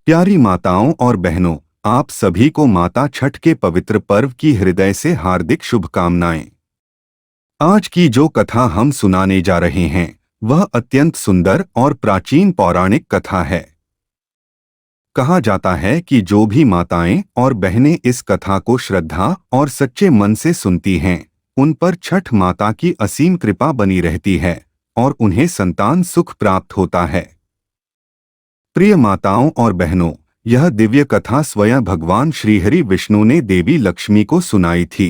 प्यारी माताओं और बहनों, आप सभी को माता छठ के पवित्र पर्व की हृदय से हार्दिक शुभकामनाएं। आज की जो कथा हम सुनाने जा रहे हैं वह अत्यंत सुंदर और प्राचीन पौराणिक कथा है। कहा जाता है कि जो भी माताएं और बहनें इस कथा को श्रद्धा और सच्चे मन से सुनती हैं, उन पर छठ माता की असीम कृपा बनी रहती है और उन्हें संतान सुख प्राप्त होता है। प्रिय माताओं और बहनों, यह दिव्य कथा स्वयं भगवान श्रीहरि विष्णु ने देवी लक्ष्मी को सुनाई थी।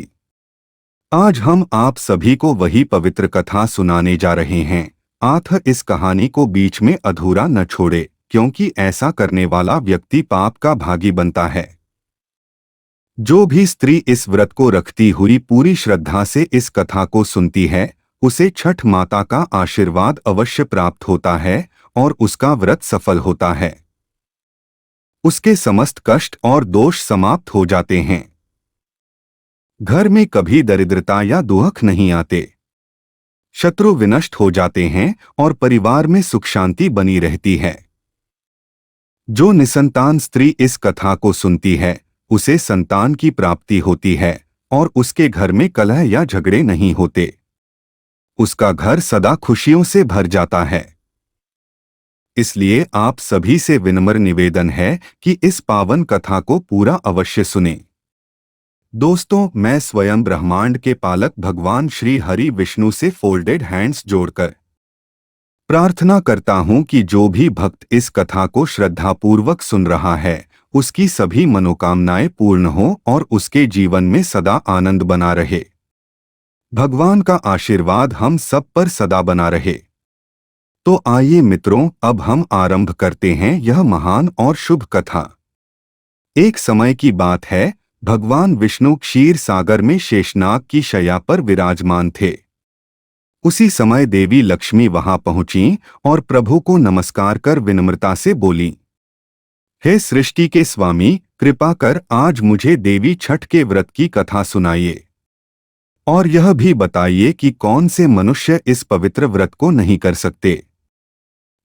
आज हम आप सभी को वही पवित्र कथा सुनाने जा रहे हैं। आथ इस कहानी को बीच में अधूरा न छोड़े, क्योंकि ऐसा करने वाला व्यक्ति पाप का भागी बनता है। जो भी स्त्री इस व्रत को रखती हुई पूरी श्रद्धा से इस कथा को सुनती है, उसे छठ माता का आशीर्वाद अवश्य प्राप्त होता है और उसका व्रत सफल होता है। उसके समस्त कष्ट और दोष समाप्त हो जाते हैं। घर में कभी दरिद्रता या दुख नहीं आते। शत्रु विनष्ट हो जाते हैं और परिवार में सुख शांति बनी रहती है। जो निसंतान स्त्री इस कथा को सुनती है, उसे संतान की प्राप्ति होती है और उसके घर में कलह या झगड़े नहीं होते। उसका घर सदा खुशियों से भर जाता है। इसलिए आप सभी से विनम्र निवेदन है कि इस पावन कथा को पूरा अवश्य सुनें। दोस्तों, मैं स्वयं ब्रह्मांड के पालक भगवान श्री हरि विष्णु से फोल्डेड हैंड्स जोड़कर प्रार्थना करता हूं कि जो भी भक्त इस कथा को श्रद्धापूर्वक सुन रहा है, उसकी सभी मनोकामनाएं पूर्ण हो और उसके जीवन में सदा आनंद बना रहे। भगवान का आशीर्वाद हम सब पर सदा बना रहे। तो आइए मित्रों, अब हम आरंभ करते हैं यह महान और शुभ कथा। एक समय की बात है, भगवान विष्णु क्षीर सागर में शेषनाग की शैया पर विराजमान थे। उसी समय देवी लक्ष्मी वहां पहुंची और प्रभु को नमस्कार कर विनम्रता से बोली, हे सृष्टि के स्वामी, कृपा कर आज मुझे देवी छठ के व्रत की कथा सुनाइए और यह भी बताइए कि कौन से मनुष्य इस पवित्र व्रत को नहीं कर सकते।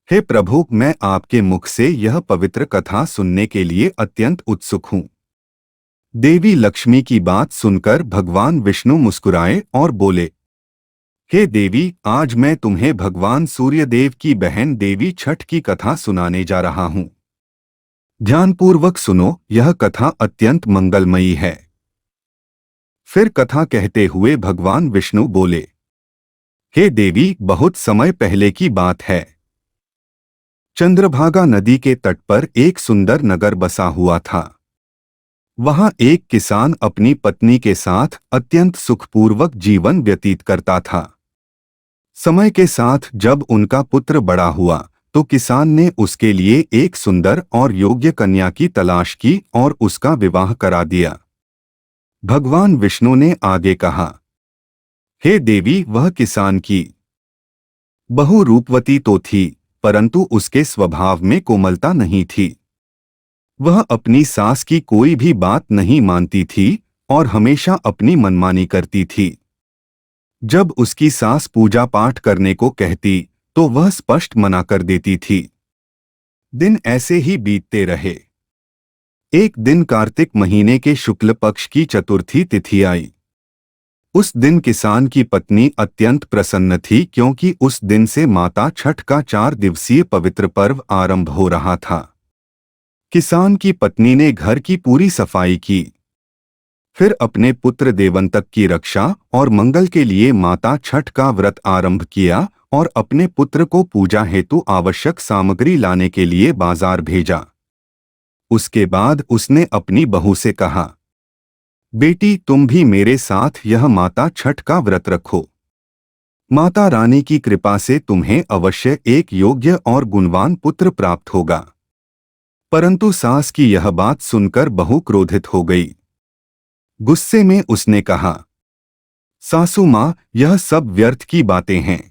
हे प्रभु, मैं आपके मुख से यह पवित्र कथा सुनने के लिए अत्यंत उत्सुक हूँ। देवी लक्ष्मी की बात सुनकर भगवान विष्णु मुस्कुराए और बोले, हे देवी, आज मैं तुम्हें भगवान सूर्यदेव की बहन देवी छठ की कथा सुनाने जा रहा हूँ। ध्यानपूर्वक सुनो, यह कथा अत्यंत मंगलमयी है। फिर कथा कहते हुए भगवान विष्णु बोले, हे देवी, बहुत समय पहले की बात है। चंद्रभागा नदी के तट पर एक सुंदर नगर बसा हुआ था। वहां एक किसान अपनी पत्नी के साथ अत्यंत सुखपूर्वक जीवन व्यतीत करता था। समय के साथ जब उनका पुत्र बड़ा हुआ, तो किसान ने उसके लिए एक सुंदर और योग्य कन्या की तलाश की और उसका विवाह करा दिया। भगवान विष्णु ने आगे कहा, हे देवी, वह किसान की बहू रूपवती तो थी, परंतु उसके स्वभाव में कोमलता नहीं थी। वह अपनी सास की कोई भी बात नहीं मानती थी और हमेशा अपनी मनमानी करती थी। जब उसकी सास पूजा पाठ करने को कहती, तो वह स्पष्ट मना कर देती थी। दिन ऐसे ही बीतते रहे। एक दिन कार्तिक महीने के शुक्ल पक्ष की चतुर्थी तिथि आई। उस दिन किसान की पत्नी अत्यंत प्रसन्न थी, क्योंकि उस दिन से माता छठ का 4 दिवसीय पवित्र पर्व आरंभ हो रहा था। किसान की पत्नी ने घर की पूरी सफाई की, फिर अपने पुत्र देवंतक की रक्षा और मंगल के लिए माता छठ का व्रत आरंभ किया और अपने पुत्र को पूजा हेतु आवश्यक सामग्री लाने के लिए बाजार भेजा। उसके बाद उसने अपनी बहू से कहा, बेटी, तुम भी मेरे साथ यह माता छठ का व्रत रखो। माता रानी की कृपा से तुम्हें अवश्य एक योग्य और गुणवान पुत्र प्राप्त होगा। परंतु सास की यह बात सुनकर बहू क्रोधित हो गई। गुस्से में उसने कहा, सासू माँ, यह सब व्यर्थ की बातें हैं।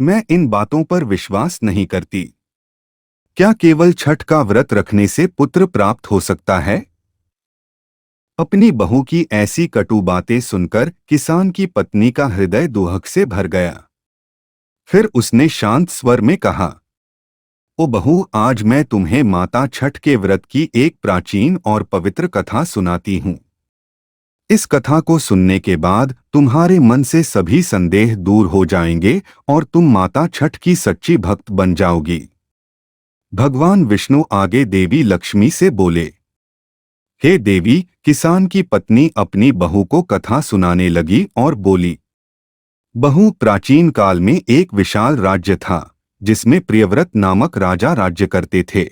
मैं इन बातों पर विश्वास नहीं करती। क्या केवल छठ का व्रत रखने से पुत्र प्राप्त हो सकता है? अपनी बहू की ऐसी कटु बातें सुनकर किसान की पत्नी का हृदय दुहक से भर गया। फिर उसने शांत स्वर में कहा, ओ बहू, आज मैं तुम्हें माता छठ के व्रत की एक प्राचीन और पवित्र कथा सुनाती हूँ। इस कथा को सुनने के बाद तुम्हारे मन से सभी संदेह दूर हो जाएंगे और तुम माता छठ की सच्ची भक्त बन जाओगी। भगवान विष्णु आगे देवी लक्ष्मी से बोले, हे देवी, किसान की पत्नी अपनी बहू को कथा सुनाने लगी और बोली, बहू, प्राचीन काल में एक विशाल राज्य था जिसमें प्रियव्रत नामक राजा राज्य करते थे।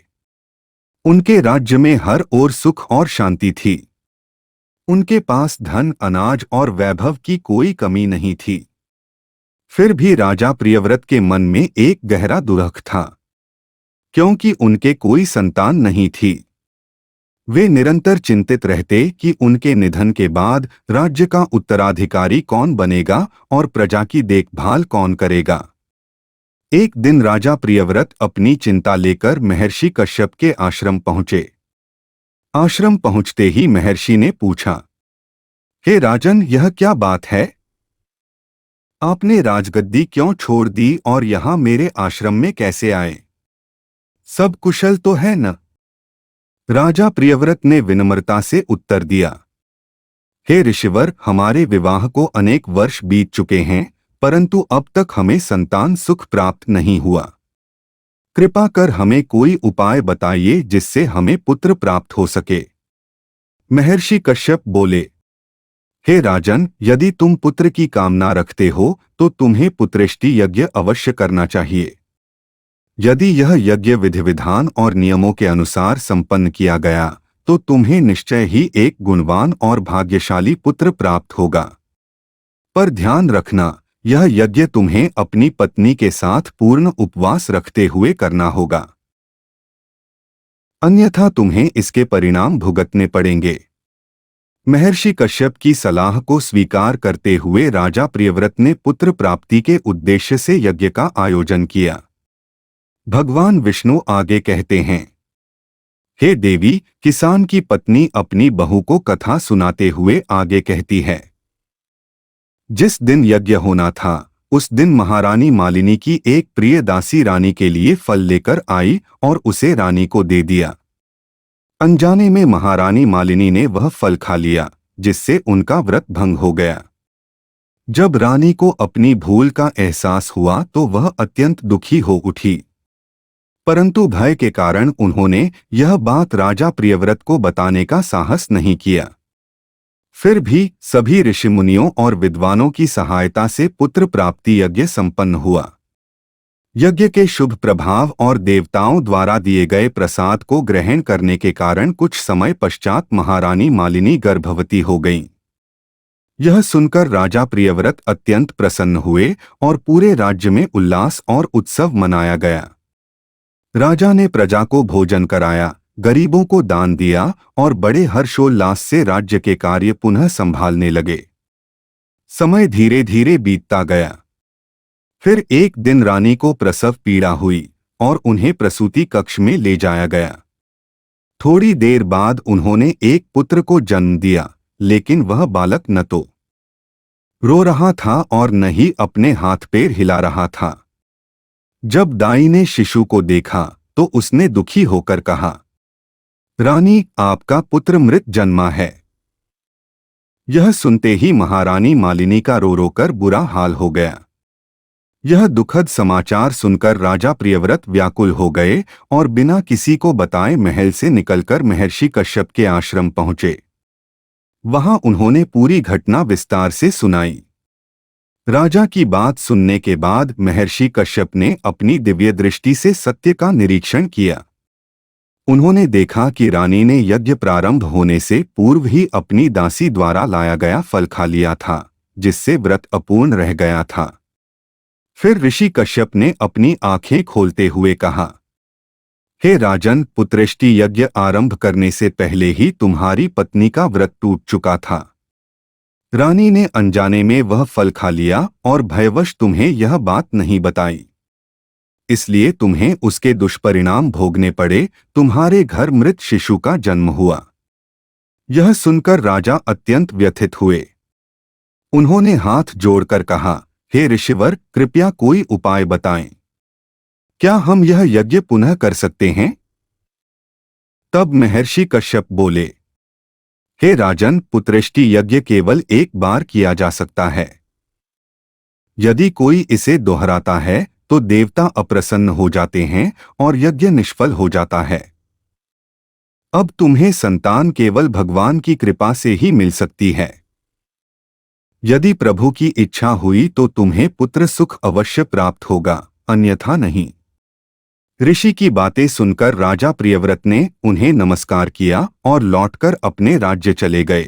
उनके राज्य में हर ओर सुख और शांति थी। उनके पास धन, अनाज और वैभव की कोई कमी नहीं थी। फिर भी राजा प्रियव्रत के मन में एक गहरा दुख था, क्योंकि उनके कोई संतान नहीं थी। वे निरंतर चिंतित रहते कि उनके निधन के बाद राज्य का उत्तराधिकारी कौन बनेगा और प्रजा की देखभाल कौन करेगा। एक दिन राजा प्रियव्रत अपनी चिंता लेकर महर्षि कश्यप के आश्रम पहुंचे। आश्रम पहुंचते ही महर्षि ने पूछा, हे राजन, यह क्या बात है? आपने राजगद्दी क्यों छोड़ दी और यहाँ मेरे आश्रम में कैसे आए? सब कुशल तो है न? राजा प्रियव्रत ने विनम्रता से उत्तर दिया, हे ऋषिवर, हमारे विवाह को अनेक वर्ष बीत चुके हैं, परंतु अब तक हमें संतान सुख प्राप्त नहीं हुआ। कृपा कर हमें कोई उपाय बताइए जिससे हमें पुत्र प्राप्त हो सके। महर्षि कश्यप बोले, हे राजन, यदि तुम पुत्र की कामना रखते हो तो तुम्हें पुत्रेष्टि यज्ञ अवश्य करना चाहिए। यदि यह यज्ञ विधि विधान और नियमों के अनुसार संपन्न किया गया तो तुम्हें निश्चय ही एक गुणवान और भाग्यशाली पुत्र प्राप्त होगा। पर ध्यान रखना, यह यज्ञ तुम्हें अपनी पत्नी के साथ पूर्ण उपवास रखते हुए करना होगा, अन्यथा तुम्हें इसके परिणाम भुगतने पड़ेंगे। महर्षि कश्यप की सलाह को स्वीकार करते हुए राजा प्रियव्रत ने पुत्र प्राप्ति के उद्देश्य से यज्ञ का आयोजन किया। भगवान विष्णु आगे कहते हैं, हे देवी, किसान की पत्नी अपनी बहू को कथा सुनाते हुए आगे कहती है, जिस दिन यज्ञ होना था उस दिन महारानी मालिनी की एक प्रिय दासी रानी के लिए फल लेकर आई और उसे रानी को दे दिया। अनजाने में महारानी मालिनी ने वह फल खा लिया, जिससे उनका व्रत भंग हो गया। जब रानी को अपनी भूल का एहसास हुआ तो वह अत्यंत दुखी हो उठी, परंतु भय के कारण उन्होंने यह बात राजा प्रियव्रत को बताने का साहस नहीं किया। फिर भी सभी ऋषिमुनियों और विद्वानों की सहायता से पुत्र प्राप्ति यज्ञ संपन्न हुआ। यज्ञ के शुभ प्रभाव और देवताओं द्वारा दिए गए प्रसाद को ग्रहण करने के कारण कुछ समय पश्चात महारानी मालिनी गर्भवती हो गईं। यह सुनकर राजा प्रियव्रत अत्यंत प्रसन्न हुए और पूरे राज्य में उल्लास और उत्सव मनाया गया। राजा ने प्रजा को भोजन कराया, गरीबों को दान दिया और बड़े हर्षोल्लास से राज्य के कार्य पुनः संभालने लगे। समय धीरे धीरे बीतता गया। फिर एक दिन रानी को प्रसव पीड़ा हुई और उन्हें प्रसूति कक्ष में ले जाया गया। थोड़ी देर बाद उन्होंने एक पुत्र को जन्म दिया, लेकिन वह बालक न तो रो रहा था और न ही अपने हाथ पैर हिला रहा था। जब दाई ने शिशु को देखा तो उसने दुखी होकर कहा, रानी, आपका पुत्र मृत जन्मा है। यह सुनते ही महारानी मालिनी का रो रो कर बुरा हाल हो गया। यह दुखद समाचार सुनकर राजा प्रियव्रत व्याकुल हो गए और बिना किसी को बताए महल से निकलकर महर्षि कश्यप के आश्रम पहुंचे। वहां उन्होंने पूरी घटना विस्तार से सुनाई। राजा की बात सुनने के बाद महर्षि कश्यप ने अपनी दिव्य दृष्टि से सत्य का निरीक्षण किया। उन्होंने देखा कि रानी ने यज्ञ प्रारंभ होने से पूर्व ही अपनी दासी द्वारा लाया गया फल खा लिया था, जिससे व्रत अपूर्ण रह गया था। फिर ऋषि कश्यप ने अपनी आंखें खोलते हुए कहा, हे राजन, पुत्रेष्टि यज्ञ आरंभ करने से पहले ही तुम्हारी पत्नी का व्रत टूट चुका था। रानी ने अनजाने में वह फल खा लिया और भयवश तुम्हें यह बात नहीं बताई, इसलिए तुम्हें उसके दुष्परिणाम भोगने पड़े। तुम्हारे घर मृत शिशु का जन्म हुआ। यह सुनकर राजा अत्यंत व्यथित हुए। उन्होंने हाथ जोड़कर कहा, हे ऋषिवर, कृपया कोई उपाय बताएं। क्या हम यह यज्ञ पुनः कर सकते हैं? तब महर्षि कश्यप बोले, हे राजन, पुत्रेष्टि यज्ञ केवल एक बार किया जा सकता है। यदि कोई इसे दोहराता है तो देवता अप्रसन्न हो जाते हैं और यज्ञ निष्फल हो जाता है। अब तुम्हें संतान केवल भगवान की कृपा से ही मिल सकती है। यदि प्रभु की इच्छा हुई तो तुम्हें पुत्र सुख अवश्य प्राप्त होगा, अन्यथा नहीं। ऋषि की बातें सुनकर राजा प्रियव्रत ने उन्हें नमस्कार किया और लौटकर अपने राज्य चले गए।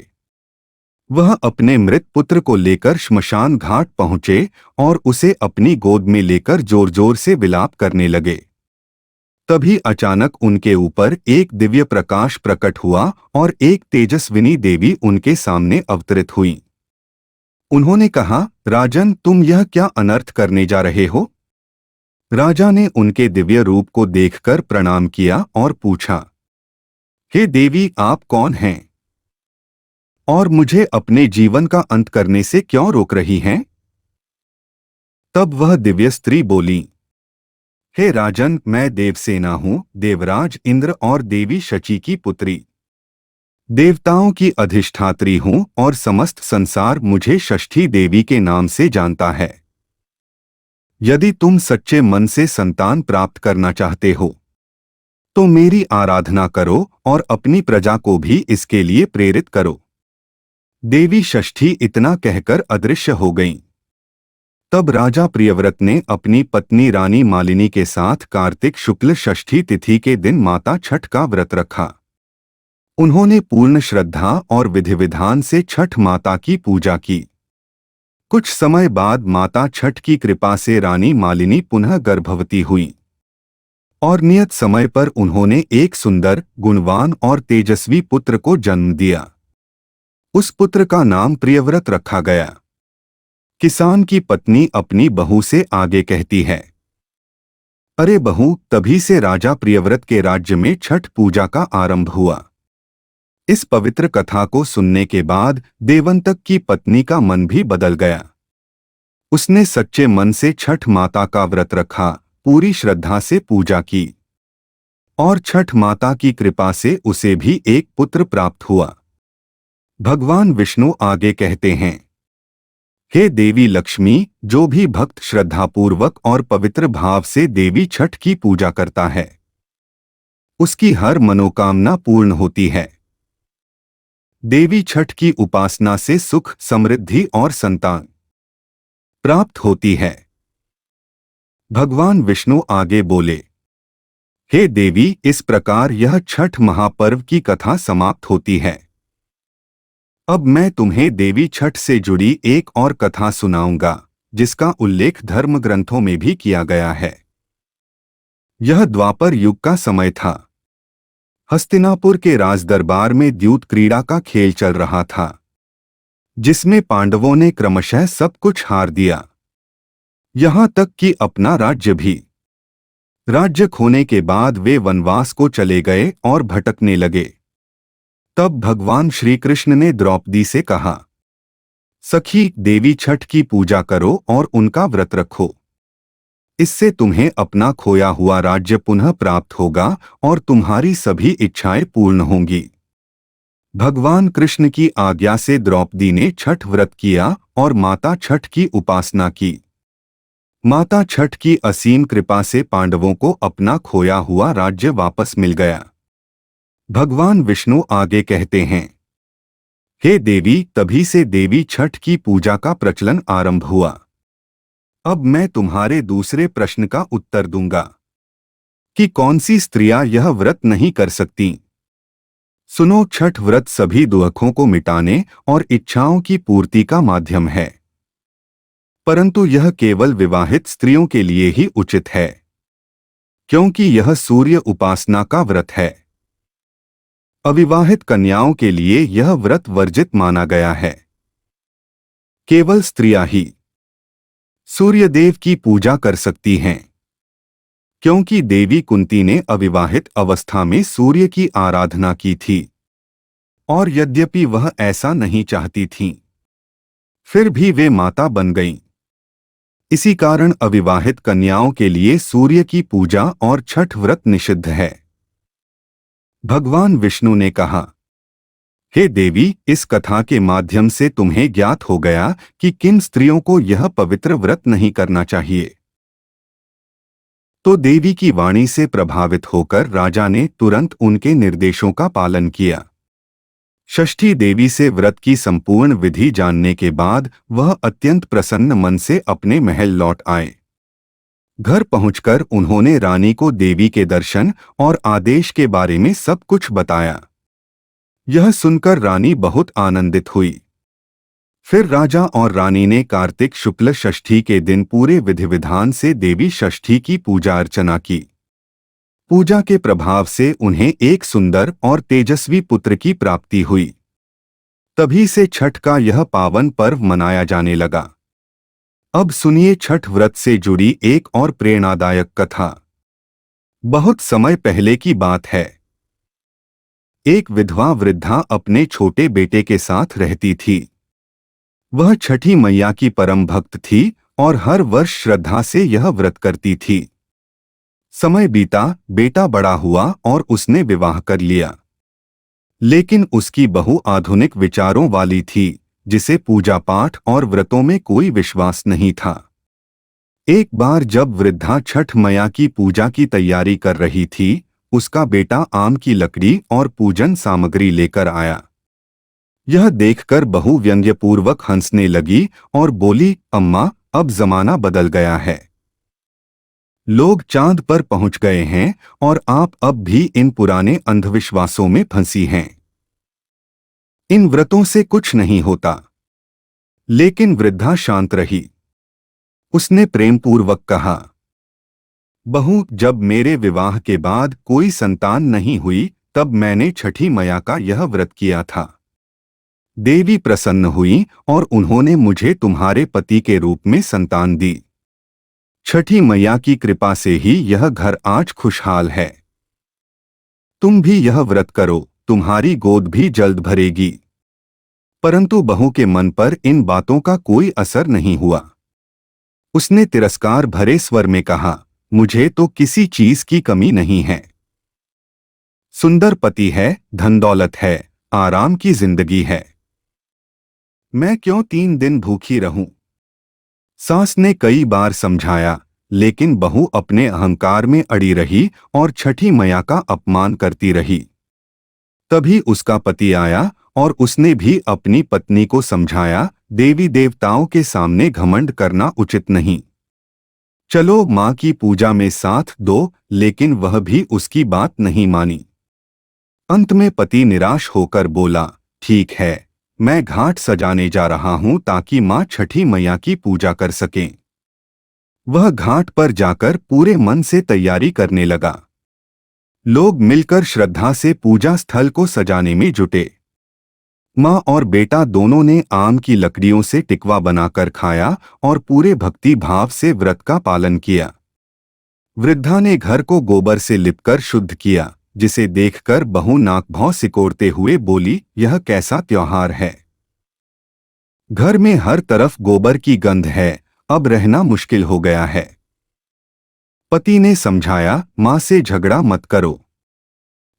वह अपने मृत पुत्र को लेकर श्मशान घाट पहुंचे और उसे अपनी गोद में लेकर जोर जोर से विलाप करने लगे। तभी अचानक उनके ऊपर एक दिव्य प्रकाश प्रकट हुआ और एक तेजस्विनी देवी उनके सामने अवतरित हुई। उन्होंने कहा, राजन, तुम यह क्या अनर्थ करने जा रहे हो? राजा ने उनके दिव्य रूप को देखकर प्रणाम किया और पूछा, हे देवी, आप कौन हैं और मुझे अपने जीवन का अंत करने से क्यों रोक रही हैं? तब वह दिव्य स्त्री बोली, हे राजन, मैं देवसेना हूँ, देवराज इंद्र और देवी शची की पुत्री। देवताओं की अधिष्ठात्री हूँ और समस्त संसार मुझे षष्ठी देवी के नाम से जानता है। यदि तुम सच्चे मन से संतान प्राप्त करना चाहते हो तो मेरी आराधना करो और अपनी प्रजा को भी इसके लिए प्रेरित करो। देवी षष्ठी इतना कहकर अदृश्य हो गईं। तब राजा प्रियव्रत ने अपनी पत्नी रानी मालिनी के साथ कार्तिक शुक्ल षष्ठी तिथि के दिन माता छठ का व्रत रखा। उन्होंने पूर्ण श्रद्धा और विधि विधान से छठ माता की पूजा की। कुछ समय बाद माता छठ की कृपा से रानी मालिनी पुनः गर्भवती हुई और नियत समय पर उन्होंने एक सुंदर, गुणवान और तेजस्वी पुत्र को जन्म दिया। उस पुत्र का नाम प्रियव्रत रखा गया। किसान की पत्नी अपनी बहू से आगे कहती है, अरे बहू, तभी से राजा प्रियव्रत के राज्य में छठ पूजा का आरंभ हुआ। इस पवित्र कथा को सुनने के बाद देवंतक की पत्नी का मन भी बदल गया। उसने सच्चे मन से छठ माता का व्रत रखा, पूरी श्रद्धा से पूजा की और छठ माता की कृपा से उसे भी एक पुत्र प्राप्त हुआ। भगवान विष्णु आगे कहते हैं, हे देवी लक्ष्मी, जो भी भक्त श्रद्धापूर्वक और पवित्र भाव से देवी छठ की पूजा करता है उसकी हर मनोकामना पूर्ण होती है। देवी छठ की उपासना से सुख, समृद्धि और संतान प्राप्त होती है। भगवान विष्णु आगे बोले, हे देवी, इस प्रकार यह छठ महापर्व की कथा समाप्त होती है। अब मैं तुम्हें देवी छठ से जुड़ी एक और कथा सुनाऊंगा, जिसका उल्लेख धर्म ग्रंथों में भी किया गया है। यह द्वापर युग का समय था। हस्तिनापुर के राजदरबार में द्यूत क्रीड़ा का खेल चल रहा था, जिसमें पांडवों ने क्रमशः सब कुछ हार दिया, यहां तक कि अपना राज्य भी। राज्य खोने के बाद वे वनवास को चले गए और भटकने लगे। तब भगवान श्री कृष्ण ने द्रौपदी से कहा, सखी, देवी छठ की पूजा करो और उनका व्रत रखो। इससे तुम्हें अपना खोया हुआ राज्य पुनः प्राप्त होगा और तुम्हारी सभी इच्छाएं पूर्ण होंगी। भगवान कृष्ण की आज्ञा से द्रौपदी ने छठ व्रत किया और माता छठ की उपासना की। माता छठ की असीम कृपा से पांडवों को अपना खोया हुआ राज्य वापस मिल गया। भगवान विष्णु आगे कहते हैं, हे देवी, तभी से देवी छठ की पूजा का प्रचलन आरंभ हुआ। अब मैं तुम्हारे दूसरे प्रश्न का उत्तर दूंगा कि कौन सी स्त्रियां यह व्रत नहीं कर सकती। सुनो, छठ व्रत सभी दुखों को मिटाने और इच्छाओं की पूर्ति का माध्यम है, परंतु यह केवल विवाहित स्त्रियों के लिए ही उचित है, क्योंकि यह सूर्य उपासना का व्रत है। अविवाहित कन्याओं के लिए यह व्रत वर्जित माना गया है। केवल स्त्रियां ही सूर्यदेव की पूजा कर सकती हैं, क्योंकि देवी कुंती ने अविवाहित अवस्था में सूर्य की आराधना की थी और यद्यपि वह ऐसा नहीं चाहती थीं, फिर भी वे माता बन गईं। इसी कारण अविवाहित कन्याओं के लिए सूर्य की पूजा और छठ व्रत निषिद्ध है। भगवान विष्णु ने कहा, हे देवी, इस कथा के माध्यम से तुम्हें ज्ञात हो गया कि किन स्त्रियों को यह पवित्र व्रत नहीं करना चाहिए। तो देवी की वाणी से प्रभावित होकर राजा ने तुरंत उनके निर्देशों का पालन किया। षष्ठी देवी से व्रत की संपूर्ण विधि जानने के बाद वह अत्यंत प्रसन्न मन से अपने महल लौट आए। घर पहुंचकर उन्होंने रानी को देवी के दर्शन और आदेश के बारे में सब कुछ बताया। यह सुनकर रानी बहुत आनंदित हुई। फिर राजा और रानी ने कार्तिक शुक्ल षष्ठी के दिन पूरे विधि विधान से देवी षष्ठी की पूजा अर्चना की। पूजा के प्रभाव से उन्हें एक सुंदर और तेजस्वी पुत्र की प्राप्ति हुई। तभी से छठ का यह पावन पर्व मनाया जाने लगा। अब सुनिए छठ व्रत से जुड़ी एक और प्रेरणादायक कथा। बहुत समय पहले की बात है। एक विधवा वृद्धा अपने छोटे बेटे के साथ रहती थी। वह छठी मैया की परम भक्त थी और हर वर्ष श्रद्धा से यह व्रत करती थी। समय बीता, बेटा बड़ा हुआ और उसने विवाह कर लिया। लेकिन उसकी बहू आधुनिक विचारों वाली थी, जिसे पूजा पाठ और व्रतों में कोई विश्वास नहीं था। एक बार जब वृद्धा छठ मैया की पूजा की तैयारी कर रही थी, उसका बेटा आम की लकड़ी और पूजन सामग्री लेकर आया। यह देखकर बहू व्यंग्यपूर्वक हंसने लगी और बोली, अम्मा, अब जमाना बदल गया है। लोग चांद पर पहुंच गए हैं और आप अब भी इन पुराने अंधविश्वासों में फंसी हैं। इन व्रतों से कुछ नहीं होता। लेकिन वृद्धा शांत रही। उसने प्रेमपूर्वक कहा, बहू, जब मेरे विवाह के बाद कोई संतान नहीं हुई, तब मैंने छठी मैया का यह व्रत किया था। देवी प्रसन्न हुई और उन्होंने मुझे तुम्हारे पति के रूप में संतान दी। छठी मैया की कृपा से ही यह घर आज खुशहाल है। तुम भी यह व्रत करो, तुम्हारी गोद भी जल्द भरेगी। परंतु बहू के मन पर इन बातों का कोई असर नहीं हुआ। उसने तिरस्कार भरे स्वर में कहा, मुझे तो किसी चीज की कमी नहीं है। सुंदर पति है, धन दौलत है, आराम की जिंदगी है। मैं क्यों 3 दिन भूखी रहूं? सास ने कई बार समझाया, लेकिन बहू अपने अहंकार में अड़ी रही और छठी मैया का अपमान करती रही। तभी उसका पति आया और उसने भी अपनी पत्नी को समझाया, देवी देवताओं के सामने घमंड करना उचित नहीं। चलो मां की पूजा में साथ दो, लेकिन वह भी उसकी बात नहीं मानी। अंत में पति निराश होकर बोला, ठीक है, मैं घाट सजाने जा रहा हूं ताकि मां छठी मैया की पूजा कर सकें। वह घाट पर जाकर पूरे मन से तैयारी करने लगा। लोग मिलकर श्रद्धा से पूजा स्थल को सजाने में जुटे। मां और बेटा दोनों ने आम की लकड़ियों से टिकवा बनाकर खाया और पूरे भक्ति भाव से व्रत का पालन किया। वृद्धा ने घर को गोबर से लिपकर शुद्ध किया, जिसे देखकर बहू नाक भौं सिकोड़ते हुए बोली, यह कैसा त्योहार है? घर में हर तरफ गोबर की गंध है, अब रहना मुश्किल हो गया है। पति ने समझाया, मां से झगड़ा मत करो।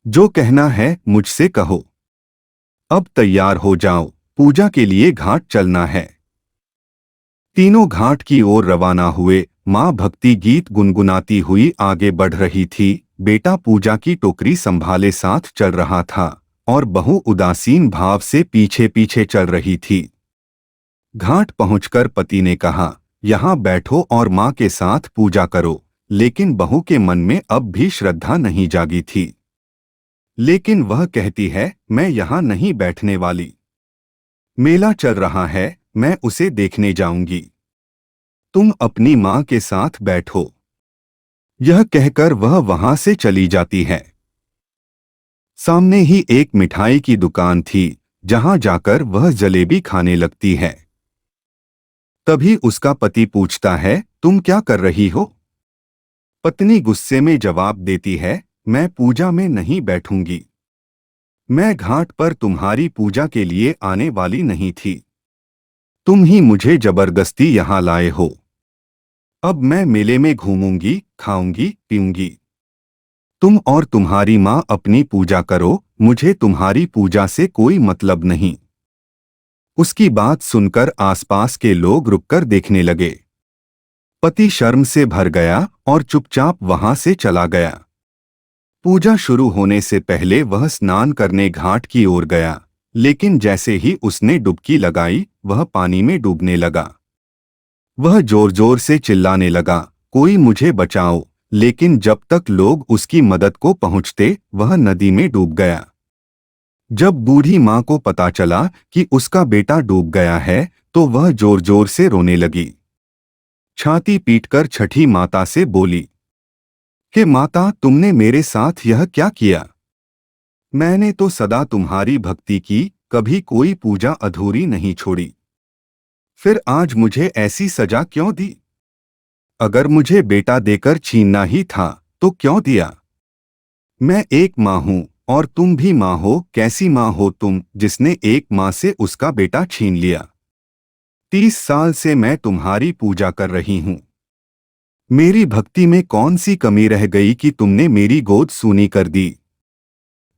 जो कहना है मुझसे कहो। अब तैयार हो जाओ, पूजा के लिए घाट चलना है। तीनों घाट की ओर रवाना हुए। मां भक्ति गीत गुनगुनाती हुई आगे बढ़ रही थी। बेटा पूजा की टोकरी संभाले साथ चल रहा था और बहू उदासीन भाव से पीछे पीछे चल रही थी। घाट पहुंचकर पति ने कहा, यहाँ बैठो और मां के साथ पूजा करो। लेकिन बहू के मन में अब भी श्रद्धा नहीं जागी थी। लेकिन वह कहती है, मैं यहाँ नहीं बैठने वाली। मेला चल रहा है, मैं उसे देखने जाऊंगी। तुम अपनी मां के साथ बैठो। यह कहकर वह वहां से चली जाती है। सामने ही एक मिठाई की दुकान थी, जहां जाकर वह जलेबी खाने लगती है। तभी उसका पति पूछता है, तुम क्या कर रही हो? पत्नी गुस्से में जवाब देती है, मैं पूजा में नहीं बैठूंगी। मैं घाट पर तुम्हारी पूजा के लिए आने वाली नहीं थी। तुम ही मुझे जबरदस्ती यहाँ लाए हो। अब मैं मेले में घूमूंगी, खाऊंगी, पीऊंगी। तुम और तुम्हारी माँ अपनी पूजा करो, मुझे तुम्हारी पूजा से कोई मतलब नहीं। उसकी बात सुनकर आसपास के लोग रुककर देखने लगे। पति शर्म से भर गया और चुपचाप वहां से चला गया। पूजा शुरू होने से पहले वह स्नान करने घाट की ओर गया, लेकिन जैसे ही उसने डुबकी लगाई, वह पानी में डूबने लगा। वह जोर जोर से चिल्लाने लगा, कोई मुझे बचाओ, लेकिन जब तक लोग उसकी मदद को पहुंचते, वह नदी में डूब गया। जब बूढ़ी माँ को पता चला कि उसका बेटा डूब गया है, तो वह जोर जोर से रोने लगी। छाती पीटकर छठी माता से बोली कि माता, तुमने मेरे साथ यह क्या किया? मैंने तो सदा तुम्हारी भक्ति की, कभी कोई पूजा अधूरी नहीं छोड़ी। फिर आज मुझे ऐसी सजा क्यों दी? अगर मुझे बेटा देकर छीनना ही था, तो क्यों दिया? मैं एक माँ हूँ और तुम भी माँ हो। कैसी माँ हो तुम, जिसने एक माँ से उसका बेटा छीन लिया? 30 साल से मैं तुम्हारी पूजा कर रही हूँ। मेरी भक्ति में कौन सी कमी रह गई कि तुमने मेरी गोद सूनी कर दी?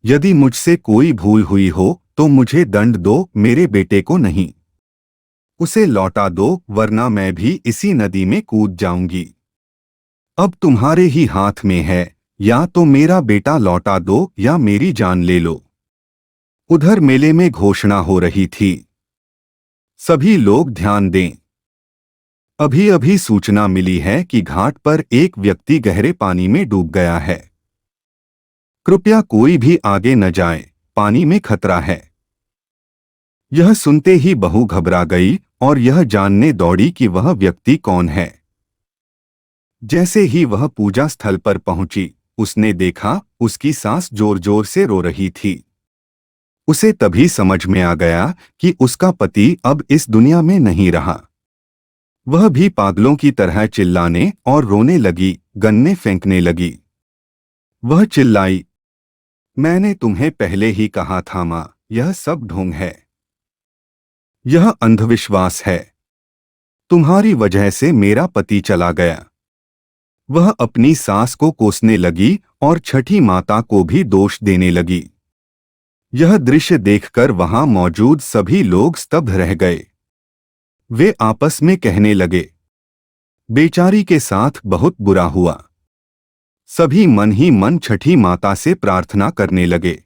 यदि मुझसे कोई भूल हुई हो, तो मुझे दंड दो, मेरे बेटे को नहीं। उसे लौटा दो, वरना मैं भी इसी नदी में कूद जाऊंगी। अब तुम्हारे ही हाथ में है, या तो मेरा बेटा लौटा दो या मेरी जान ले लो। उधर मेले में घोषणा हो रही थी। सभी लोग ध्यान दें। अभी अभी सूचना मिली है कि घाट पर एक व्यक्ति गहरे पानी में डूब गया है। कृपया कोई भी आगे न जाए, पानी में खतरा है। यह सुनते ही बहू घबरा गई और यह जानने दौड़ी कि वह व्यक्ति कौन है। जैसे ही वह पूजा स्थल पर पहुंची, उसने देखा उसकी सास जोर जोर से रो रही थी। उसे तभी समझ में आ गया कि उसका पति अब इस दुनिया में नहीं रहा। वह भी पागलों की तरह चिल्लाने और रोने लगी, गन्ने फेंकने लगी। वह चिल्लाई, मैंने तुम्हें पहले ही कहा था माँ, यह सब ढोंग है। यह अंधविश्वास है। तुम्हारी वजह से मेरा पति चला गया। वह अपनी सास को कोसने लगी और छठी माता को भी दोष देने लगी। यह दृश्य देखकर वहां मौजूद सभी लोग स्तब्ध रह गए। वे आपस में कहने लगे, बेचारी के साथ बहुत बुरा हुआ। सभी मन ही मन छठी माता से प्रार्थना करने लगे,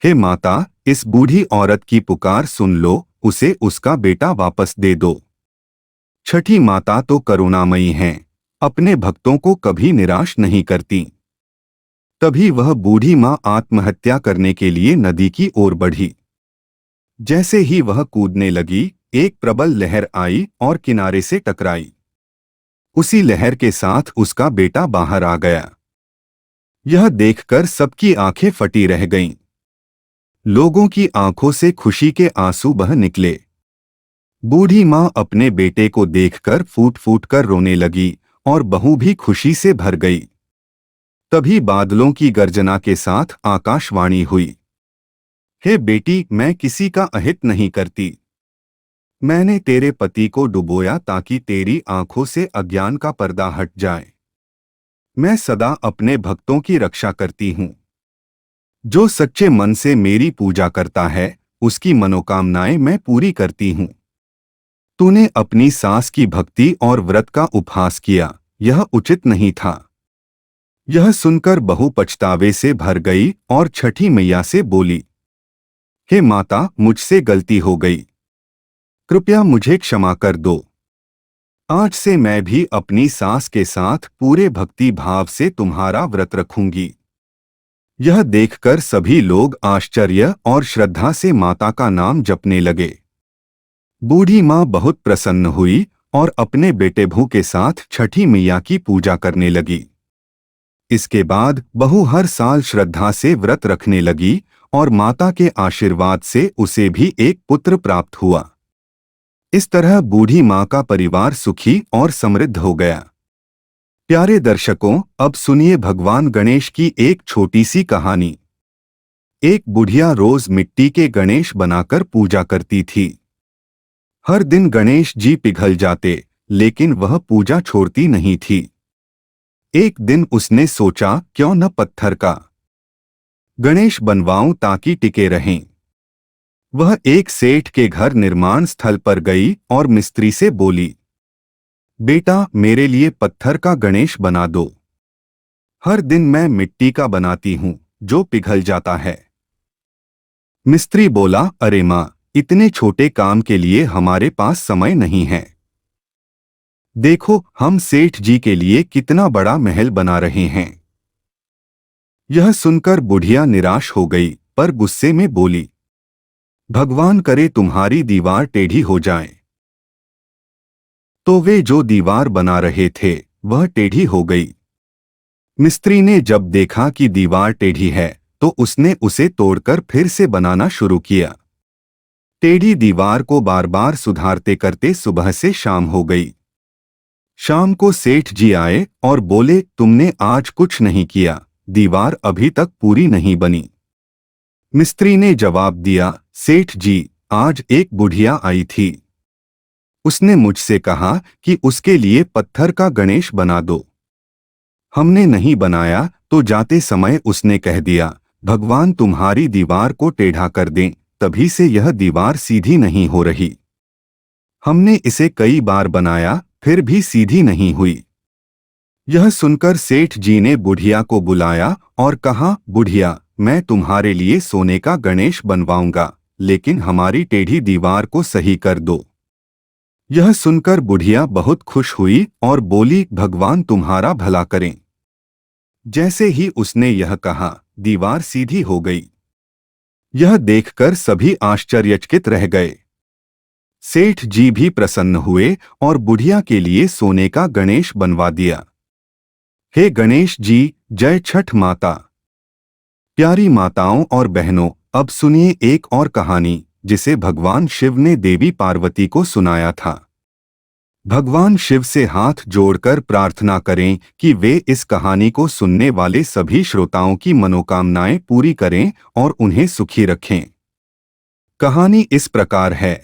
हे माता, इस बूढ़ी औरत की पुकार सुन लो, उसे उसका बेटा वापस दे दो। छठी माता तो करुणामयी हैं, अपने भक्तों को कभी निराश नहीं करती। तभी वह बूढ़ी माँ आत्महत्या करने के लिए नदी की ओर बढ़ी। जैसे ही वह कूदने लगी, एक प्रबल लहर आई और किनारे से टकराई। उसी लहर के साथ उसका बेटा बाहर आ गया। यह देखकर सबकी आंखें फटी रह गईं। लोगों की आंखों से खुशी के आंसू बह निकले। बूढ़ी माँ अपने बेटे को देखकर फूट फूट कर रोने लगी और बहू भी खुशी से भर गई। तभी बादलों की गर्जना के साथ आकाशवाणी हुई, हे बेटी, मैं किसी का अहित नहीं करती। मैंने तेरे पति को डुबोया ताकि तेरी आंखों से अज्ञान का पर्दा हट जाए। मैं सदा अपने भक्तों की रक्षा करती हूँ। जो सच्चे मन से मेरी पूजा करता है, उसकी मनोकामनाएं मैं पूरी करती हूँ। तूने अपनी सास की भक्ति और व्रत का उपहास किया, यह उचित नहीं था। यह सुनकर बहू पछतावे से भर गई और छठी मैया से बोली, हे माता, मुझसे गलती हो गई, कृपया मुझे क्षमा कर दो। आज से मैं भी अपनी सास के साथ पूरे भक्ति भाव से तुम्हारा व्रत रखूंगी। यह देखकर सभी लोग आश्चर्य और श्रद्धा से माता का नाम जपने लगे। बूढ़ी माँ बहुत प्रसन्न हुई और अपने बेटे भू के साथ छठी मैया की पूजा करने लगी। इसके बाद बहू हर साल श्रद्धा से व्रत रखने लगी और माता के आशीर्वाद से उसे भी एक पुत्र प्राप्त हुआ। इस तरह बूढ़ी माँ का परिवार सुखी और समृद्ध हो गया। प्यारे दर्शकों, अब सुनिए भगवान गणेश की एक छोटी सी कहानी। एक बुढ़िया रोज मिट्टी के गणेश बनाकर पूजा करती थी। हर दिन गणेश जी पिघल जाते, लेकिन वह पूजा छोड़ती नहीं थी। एक दिन उसने सोचा, क्यों न पत्थर का गणेश बनवाऊं ताकि टिके रहें। वह एक सेठ के घर निर्माण स्थल पर गई और मिस्त्री से बोली, बेटा, मेरे लिए पत्थर का गणेश बना दो। हर दिन मैं मिट्टी का बनाती हूं जो पिघल जाता है। मिस्त्री बोला, अरे माँ, इतने छोटे काम के लिए हमारे पास समय नहीं है। देखो, हम सेठ जी के लिए कितना बड़ा महल बना रहे हैं। यह सुनकर बुढ़िया निराश हो गई, पर गुस्से में बोली, भगवान करे तुम्हारी दीवार टेढ़ी हो जाए। तो वे जो दीवार बना रहे थे वह टेढ़ी हो गई। मिस्त्री ने जब देखा कि दीवार टेढ़ी है तो उसने उसे तोड़कर फिर से बनाना शुरू किया। टेढ़ी दीवार को बार बार सुधारते करते सुबह से शाम हो गई। शाम को सेठ जी आए और बोले, तुमने आज कुछ नहीं किया, दीवार अभी तक पूरी नहीं बनी। मिस्त्री ने जवाब दिया, सेठ जी, आज एक बुढ़िया आई थी। उसने मुझसे कहा कि उसके लिए पत्थर का गणेश बना दो। हमने नहीं बनाया तो जाते समय उसने कह दिया, भगवान तुम्हारी दीवार को टेढ़ा कर दें, तभी से यह दीवार सीधी नहीं हो रही। हमने इसे कई बार बनाया, फिर भी सीधी नहीं हुई। यह सुनकर सेठ जी ने बुढ़िया को बुलाया और कहा, बुढ़िया, मैं तुम्हारे लिए सोने का गणेश बनवाऊंगा, लेकिन हमारी टेढ़ी दीवार को सही कर दो। यह सुनकर बुढ़िया बहुत खुश हुई और बोली, भगवान तुम्हारा भला करें। जैसे ही उसने यह कहा, दीवार सीधी हो गई। यह देखकर सभी आश्चर्यचकित रह गए। सेठ जी भी प्रसन्न हुए और बुढ़िया के लिए सोने का गणेश बनवा दिया। हे गणेश जी, जय छठ माता। प्यारी माताओं और बहनों, अब सुनिए एक और कहानी जिसे भगवान शिव ने देवी पार्वती को सुनाया था। भगवान शिव से हाथ जोड़कर प्रार्थना करें कि वे इस कहानी को सुनने वाले सभी श्रोताओं की मनोकामनाएं पूरी करें और उन्हें सुखी रखें। कहानी इस प्रकार है।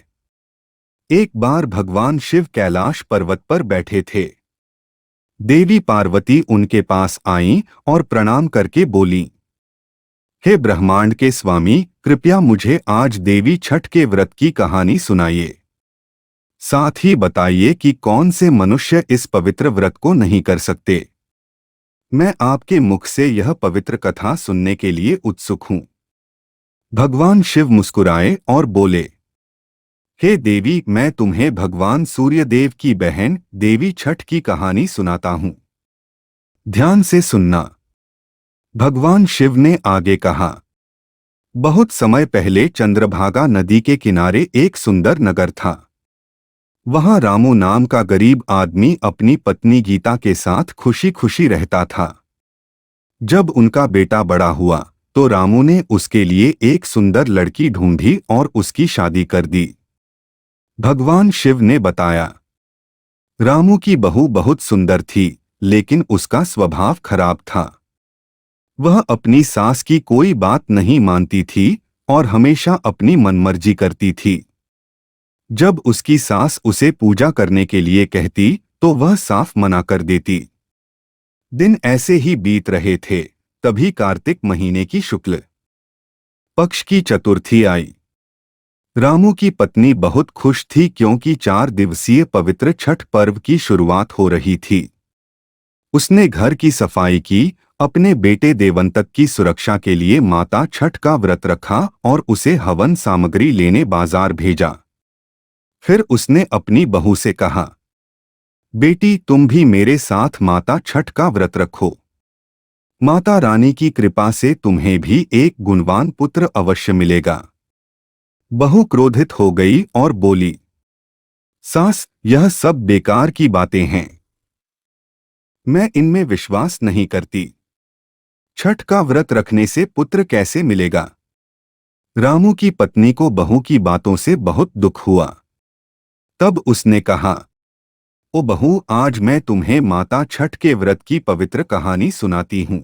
एक बार भगवान शिव कैलाश पर्वत पर बैठे थे। देवी पार्वती उनके पास आईं और प्रणाम करके बोलीं, हे ब्रह्मांड के स्वामी, कृपया मुझे आज देवी छठ के व्रत की कहानी सुनाइए। साथ ही बताइए कि कौन से मनुष्य इस पवित्र व्रत को नहीं कर सकते। मैं आपके मुख से यह पवित्र कथा सुनने के लिए उत्सुक हूं। भगवान शिव मुस्कुराए और बोले, हे देवी, मैं तुम्हें भगवान सूर्यदेव की बहन देवी छठ की कहानी सुनाता हूं। ध्यान से सुनना। भगवान शिव ने आगे कहा, बहुत समय पहले चंद्रभागा नदी के किनारे एक सुंदर नगर था। वहां रामू नाम का गरीब आदमी अपनी पत्नी गीता के साथ खुशी खुशी रहता था। जब उनका बेटा बड़ा हुआ तो रामू ने उसके लिए एक सुंदर लड़की ढूंढी और उसकी शादी कर दी। भगवान शिव ने बताया, रामू की बहू बहुत सुंदर थी, लेकिन उसका स्वभाव खराब था। वह अपनी सास की कोई बात नहीं मानती थी और हमेशा अपनी मनमर्जी करती थी। जब उसकी सास उसे पूजा करने के लिए कहती तो वह साफ मना कर देती। दिन ऐसे ही बीत रहे थे, तभी कार्तिक महीने की शुक्ल पक्ष की चतुर्थी आई। रामू की पत्नी बहुत खुश थी क्योंकि 4 दिवसीय पवित्र छठ पर्व की शुरुआत हो रही थी। उसने घर की सफाई की, अपने बेटे देवंतक की सुरक्षा के लिए माता छठ का व्रत रखा और उसे हवन सामग्री लेने बाजार भेजा। फिर उसने अपनी बहू से कहा, बेटी, तुम भी मेरे साथ माता छठ का व्रत रखो। माता रानी की कृपा से तुम्हें भी एक गुणवान पुत्र अवश्य मिलेगा। बहू क्रोधित हो गई और बोली, सास, यह सब बेकार की बातें हैं। मैं इनमें विश्वास नहीं करती। छठ का व्रत रखने से पुत्र कैसे मिलेगा? रामू की पत्नी को बहू की बातों से बहुत दुख हुआ। तब उसने कहा, ओ बहू, आज मैं तुम्हें माता छठ के व्रत की पवित्र कहानी सुनाती हूँ।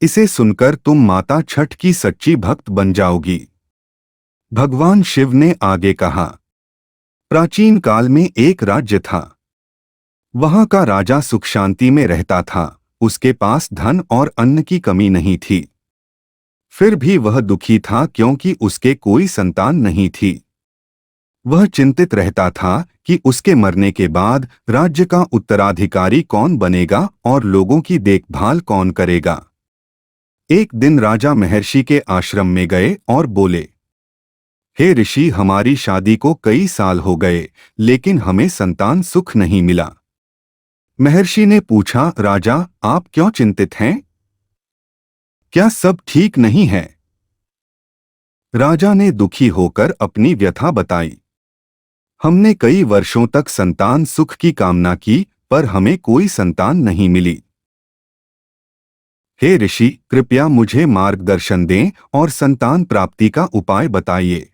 इसे सुनकर तुम माता छठ की सच्ची भक्त बन जाओगी। भगवान शिव ने आगे कहा, प्राचीन काल में एक राज्य था। वहां का राजा सुख शांति में रहता था, उसके पास धन और अन्न की कमी नहीं थी। फिर भी वह दुखी था क्योंकि उसके कोई संतान नहीं थी। वह चिंतित रहता था कि उसके मरने के बाद राज्य का उत्तराधिकारी कौन बनेगा और लोगों की देखभाल कौन करेगा। एक दिन राजा महर्षि के आश्रम में गए और बोले, हे ऋषि, हमारी शादी को कई साल हो गए, लेकिन हमें संतान सुख नहीं मिला। महर्षि ने पूछा, राजा, आप क्यों चिंतित हैं? क्या सब ठीक नहीं है? राजा ने दुखी होकर अपनी व्यथा बताई। हमने कई वर्षों तक संतान सुख की कामना की, पर हमें कोई संतान नहीं मिली। हे ऋषि, कृपया मुझे मार्गदर्शन दें और संतान प्राप्ति का उपाय बताइए।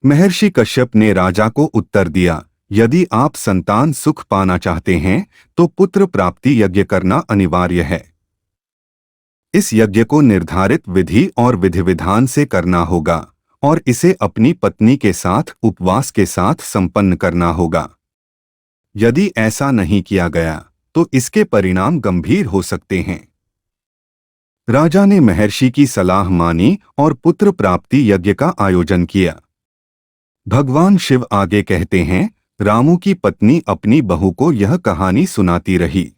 महर्षि कश्यप ने राजा को उत्तर दिया, यदि आप संतान सुख पाना चाहते हैं तो पुत्र प्राप्ति यज्ञ करना अनिवार्य है। इस यज्ञ को निर्धारित विधि और विधि विधान से करना होगा और इसे अपनी पत्नी के साथ उपवास के साथ संपन्न करना होगा। यदि ऐसा नहीं किया गया तो इसके परिणाम गंभीर हो सकते हैं। राजा ने महर्षि की सलाह मानी और पुत्र प्राप्ति यज्ञ का आयोजन किया। भगवान शिव आगे कहते हैं, रामू की पत्नी अपनी बहू को यह कहानी सुनाती रही।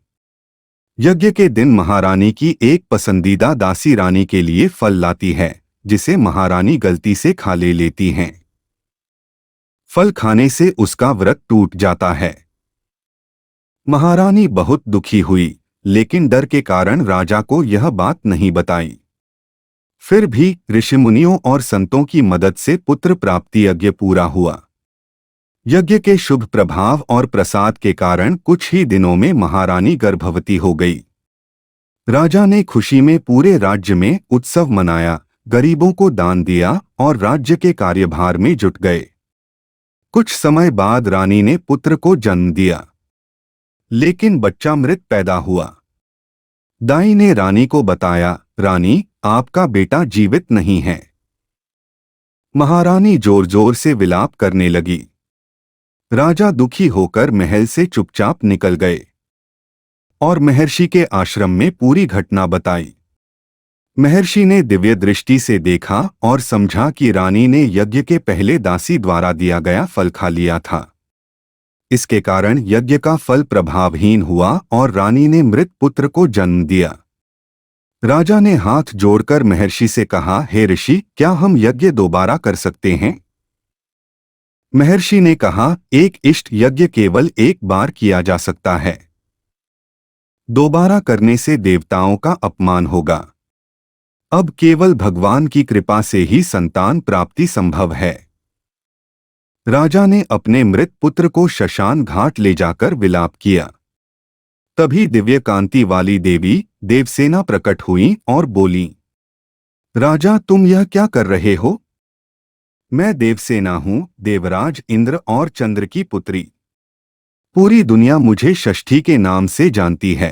यज्ञ के दिन महारानी की एक पसंदीदा दासी रानी के लिए फल लाती है, जिसे महारानी गलती से खा लेती हैं। फल खाने से उसका व्रत टूट जाता है। महारानी बहुत दुखी हुई, लेकिन डर के कारण राजा को यह बात नहीं बताई। फिर भी ऋषिमुनियों और संतों की मदद से पुत्र प्राप्ति यज्ञ पूरा हुआ। यज्ञ के शुभ प्रभाव और प्रसाद के कारण कुछ ही दिनों में महारानी गर्भवती हो गई। राजा ने खुशी में पूरे राज्य में उत्सव मनाया, गरीबों को दान दिया और राज्य के कार्यभार में जुट गए। कुछ समय बाद रानी ने पुत्र को जन्म दिया, लेकिन बच्चा मृत पैदा हुआ। दाई ने रानी को बताया, रानी, आपका बेटा जीवित नहीं है। महारानी जोर जोर से विलाप करने लगी। राजा दुखी होकर महल से चुपचाप निकल गए और महर्षि के आश्रम में पूरी घटना बताई। महर्षि ने दिव्य दृष्टि से देखा और समझा कि रानी ने यज्ञ के पहले दासी द्वारा दिया गया फल खा लिया था। इसके कारण यज्ञ का फल प्रभावहीन हुआ और रानी ने मृत पुत्र को जन्म दिया। राजा ने हाथ जोड़कर महर्षि से कहा, हे ऋषि, क्या हम यज्ञ दोबारा कर सकते हैं? महर्षि ने कहा, एक इष्ट यज्ञ केवल एक बार किया जा सकता है। दोबारा करने से देवताओं का अपमान होगा। अब केवल भगवान की कृपा से ही संतान प्राप्ति संभव है। राजा ने अपने मृत पुत्र को शशान घाट ले जाकर विलाप किया। तभी दिव्य कांति वाली देवी देवसेना प्रकट हुई और बोली, राजा, तुम यह क्या कर रहे हो? मैं देवसेना हूं, देवराज इंद्र और चंद्र की पुत्री। पूरी दुनिया मुझे षष्ठी के नाम से जानती है।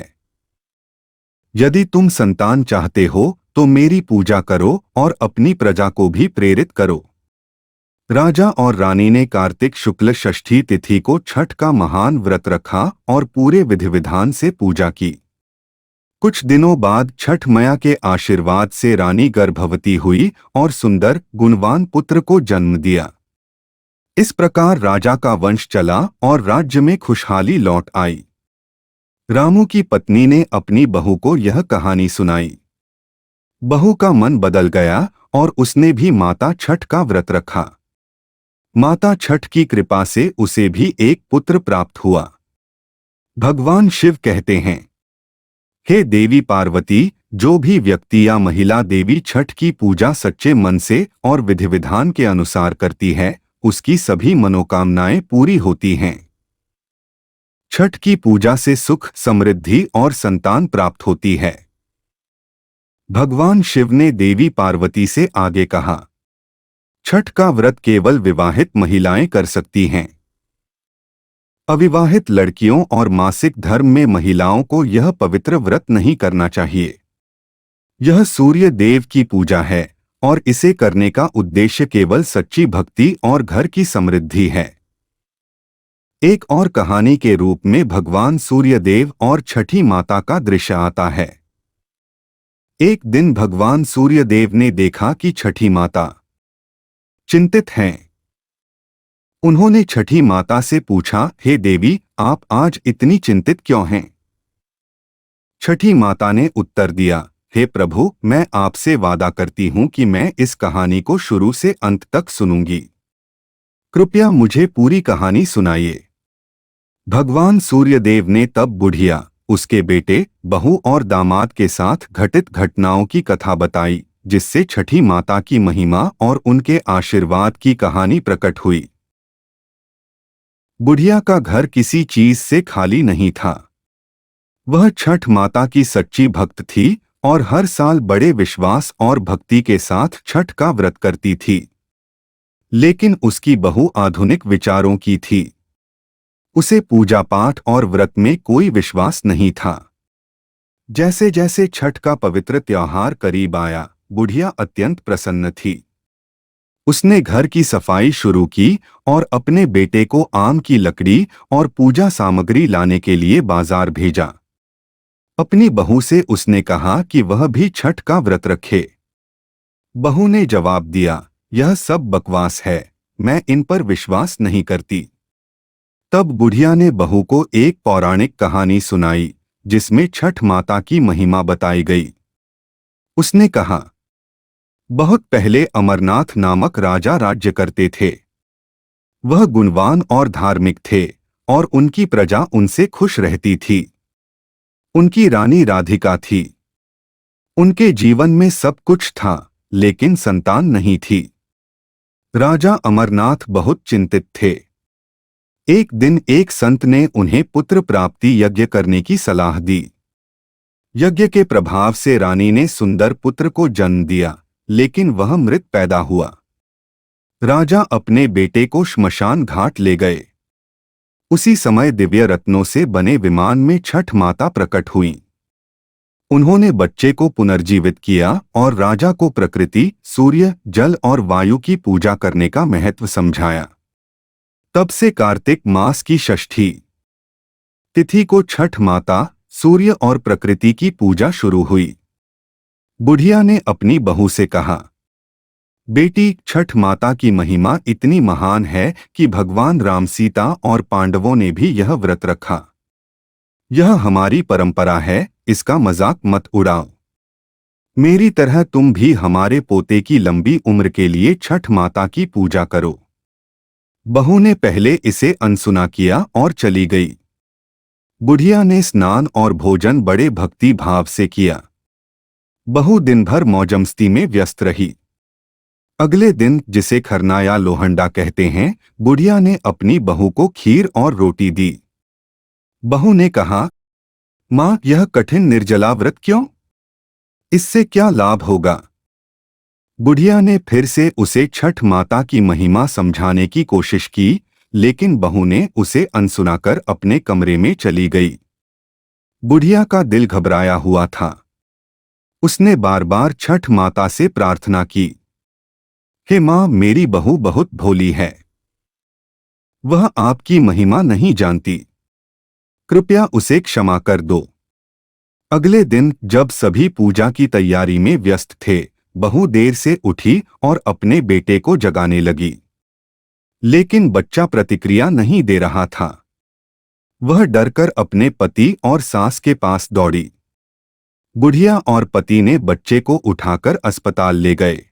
यदि तुम संतान चाहते हो तो मेरी पूजा करो और अपनी प्रजा को भी प्रेरित करो। राजा और रानी ने कार्तिक शुक्ल षष्ठी तिथि को छठ का महान व्रत रखा और पूरे विधि विधान से पूजा की। कुछ दिनों बाद छठ मैया के आशीर्वाद से रानी गर्भवती हुई और सुंदर गुणवान पुत्र को जन्म दिया। इस प्रकार राजा का वंश चला और राज्य में खुशहाली लौट आई। रामू की पत्नी ने अपनी बहू को यह कहानी सुनाई। बहू का मन बदल गया और उसने भी माता छठ का व्रत रखा। माता छठ की कृपा से उसे भी एक पुत्र प्राप्त हुआ। भगवान शिव कहते हैं, हे देवी पार्वती, जो भी व्यक्ति या महिला देवी छठ की पूजा सच्चे मन से और विधि विधान के अनुसार करती है, उसकी सभी मनोकामनाएं पूरी होती हैं। छठ की पूजा से सुख, समृद्धि और संतान प्राप्त होती है। भगवान शिव ने देवी पार्वती से आगे कहा, छठ का व्रत केवल विवाहित महिलाएं कर सकती हैं। अविवाहित लड़कियों और मासिक धर्म में महिलाओं को यह पवित्र व्रत नहीं करना चाहिए। यह सूर्य देव की पूजा है और इसे करने का उद्देश्य केवल सच्ची भक्ति और घर की समृद्धि है। एक और कहानी के रूप में भगवान सूर्यदेव और छठी माता का दृश्य आता है। एक दिन भगवान सूर्यदेव ने देखा कि छठी माता चिंतित हैं। उन्होंने छठी माता से पूछा, हे देवी, आप आज इतनी चिंतित क्यों हैं? छठी माता ने उत्तर दिया, हे प्रभु, मैं आपसे वादा करती हूं कि मैं इस कहानी को शुरू से अंत तक सुनूंगी। कृपया मुझे पूरी कहानी सुनाइए। भगवान सूर्यदेव ने तब बुढ़िया, उसके बेटे, बहू और दामाद के साथ घटित घटनाओं की कथा बताई, जिससे छठी माता की महिमा और उनके आशीर्वाद की कहानी प्रकट हुई। बुढ़िया का घर किसी चीज से खाली नहीं था। वह छठ माता की सच्ची भक्त थी और हर साल बड़े विश्वास और भक्ति के साथ छठ का व्रत करती थी। लेकिन उसकी बहू आधुनिक विचारों की थी। उसे पूजा पाठ और व्रत में कोई विश्वास नहीं था। जैसे जैसे छठ का पवित्र त्योहार करीब आया, बुढ़िया अत्यंत प्रसन्न थी। उसने घर की सफाई शुरू की और अपने बेटे को आम की लकड़ी और पूजा सामग्री लाने के लिए बाजार भेजा। अपनी बहू से उसने कहा कि वह भी छठ का व्रत रखे। बहू ने जवाब दिया, यह सब बकवास है, मैं इन पर विश्वास नहीं करती। तब बुढ़िया ने बहू को एक पौराणिक कहानी सुनाई, जिसमें छठ माता की महिमा बताई गई। उसने कहा, बहुत पहले अमरनाथ नामक राजा राज्य करते थे। वह गुणवान और धार्मिक थे और उनकी प्रजा उनसे खुश रहती थी। उनकी रानी राधिका थी। उनके जीवन में सब कुछ था, लेकिन संतान नहीं थी। राजा अमरनाथ बहुत चिंतित थे। एक दिन एक संत ने उन्हें पुत्र प्राप्ति यज्ञ करने की सलाह दी। यज्ञ के प्रभाव से रानी ने सुंदर पुत्र को जन्म दिया, लेकिन वह मृत पैदा हुआ। राजा अपने बेटे को श्मशान घाट ले गए। उसी समय दिव्य रत्नों से बने विमान में छठ माता प्रकट हुईं। उन्होंने बच्चे को पुनर्जीवित किया और राजा को प्रकृति, सूर्य, जल और वायु की पूजा करने का महत्व समझाया। तब से कार्तिक मास की षष्ठी तिथि को छठ माता, सूर्य और प्रकृति की पूजा शुरू हुई। बुढ़िया ने अपनी बहू से कहा, बेटी, छठ माता की महिमा इतनी महान है कि भगवान राम, सीता और पांडवों ने भी यह व्रत रखा। यह हमारी परंपरा है, इसका मजाक मत उड़ाओ। मेरी तरह तुम भी हमारे पोते की लंबी उम्र के लिए छठ माता की पूजा करो। बहू ने पहले इसे अनसुना किया और चली गई। बुढ़िया ने स्नान और भोजन बड़े भक्ति भाव से किया। बहू दिन भर मौजमस्ती में व्यस्त रही। अगले दिन, जिसे खरना या लोहंडा कहते हैं, बुढ़िया ने अपनी बहू को खीर और रोटी दी। बहू ने कहा, माँ, यह कठिन निर्जला व्रत क्यों? इससे क्या लाभ होगा? बुढ़िया ने फिर से उसे छठ माता की महिमा समझाने की कोशिश की, लेकिन बहू ने उसे अनसुनाकर अपने कमरे में चली गई। बुढ़िया का दिल घबराया हुआ था। उसने बार बार छठ माता से प्रार्थना की, हे माँ, मेरी बहू बहुत भोली है। वह आपकी महिमा नहीं जानती। कृपया उसे क्षमा कर दो। अगले दिन, जब सभी पूजा की तैयारी में व्यस्त थे, बहू देर से उठी और अपने बेटे को जगाने लगी। लेकिन बच्चा प्रतिक्रिया नहीं दे रहा था। वह डरकर अपने पति और सास के पास दौड़ी। बुढ़िया और पति ने बच्चे को उठाकर अस्पताल ले गए।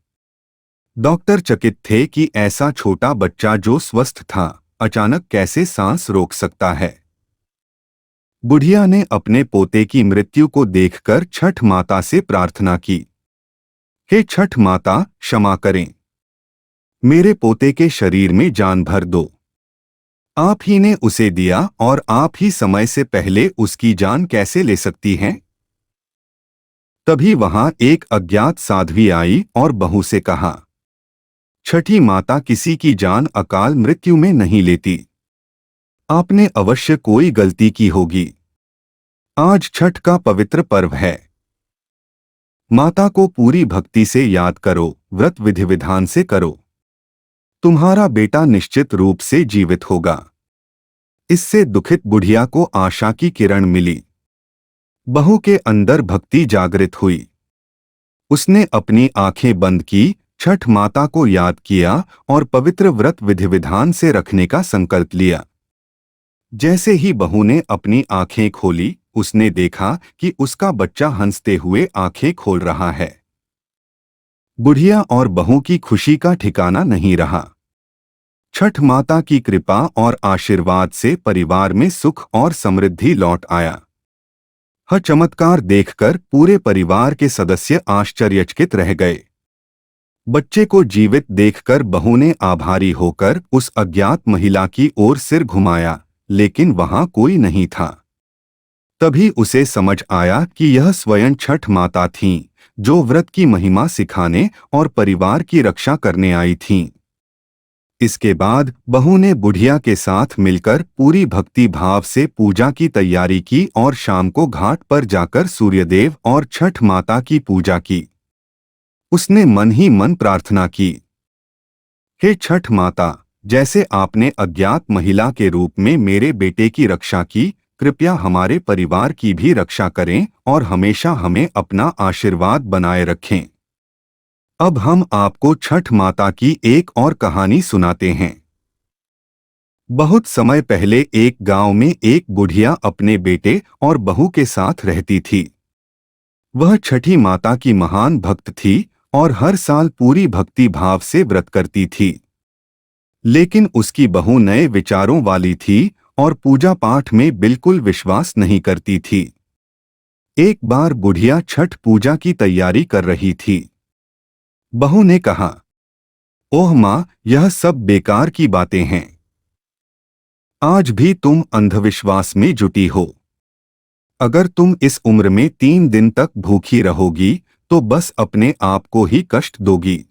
डॉक्टर चकित थे कि ऐसा छोटा बच्चा जो स्वस्थ था, अचानक कैसे सांस रोक सकता है। बुढ़िया ने अपने पोते की मृत्यु को देखकर छठ माता से प्रार्थना की, हे छठ माता, क्षमा करें। मेरे पोते के शरीर में जान भर दो। आप ही ने उसे दिया और आप ही समय से पहले उसकी जान कैसे ले सकती हैं? तभी वहां एक अज्ञात साध्वी आई और बहू से कहा, छठी माता किसी की जान अकाल मृत्यु में नहीं लेती। आपने अवश्य कोई गलती की होगी। आज छठ का पवित्र पर्व है। माता को पूरी भक्ति से याद करो, व्रत विधि विधान से करो। तुम्हारा बेटा निश्चित रूप से जीवित होगा। इससे दुखित बुढ़िया को आशा की किरण मिली। बहू के अंदर भक्ति जागृत हुई। उसने अपनी आंखें बंद की, छठ माता को याद किया और पवित्र व्रत विधि विधान से रखने का संकल्प लिया। जैसे ही बहू ने अपनी आंखें खोली, उसने देखा कि उसका बच्चा हंसते हुए आंखें खोल रहा है। बुढ़िया और बहू की खुशी का ठिकाना नहीं रहा। छठ माता की कृपा और आशीर्वाद से परिवार में सुख और समृद्धि लौट आया। यह चमत्कार देखकर पूरे परिवार के सदस्य आश्चर्यचकित रह गए। बच्चे को जीवित देखकर बहू ने आभारी होकर उस अज्ञात महिला की ओर सिर घुमाया, लेकिन वहां कोई नहीं था। तभी उसे समझ आया कि यह स्वयं छठ माता थीं, जो व्रत की महिमा सिखाने और परिवार की रक्षा करने आई थीं। इसके बाद बहू ने बुढ़िया के साथ मिलकर पूरी भक्ति भाव से पूजा की तैयारी की और शाम को घाट पर जाकर सूर्यदेव और छठ माता की पूजा की। उसने मन ही मन प्रार्थना की, हे छठ माता, जैसे आपने अज्ञात महिला के रूप में मेरे बेटे की रक्षा की, कृपया हमारे परिवार की भी रक्षा करें और हमेशा हमें अपना आशीर्वाद बनाए रखें। अब हम आपको छठ माता की एक और कहानी सुनाते हैं। बहुत समय पहले एक गांव में एक बुढ़िया अपने बेटे और बहू के साथ रहती थी। वह छठी माता की महान भक्त थी और हर साल पूरी भक्ति भाव से व्रत करती थी। लेकिन उसकी बहू नए विचारों वाली थी और पूजा पाठ में बिल्कुल विश्वास नहीं करती थी। एक बार बुढ़िया छठ पूजा की तैयारी कर रही थी। बहू ने कहा, ओह माँ, यह सब बेकार की बातें हैं। आज भी तुम अंधविश्वास में जुटी हो। अगर तुम इस उम्र में 3 दिन तक भूखी रहोगी तो बस अपने आप को ही कष्ट दोगी।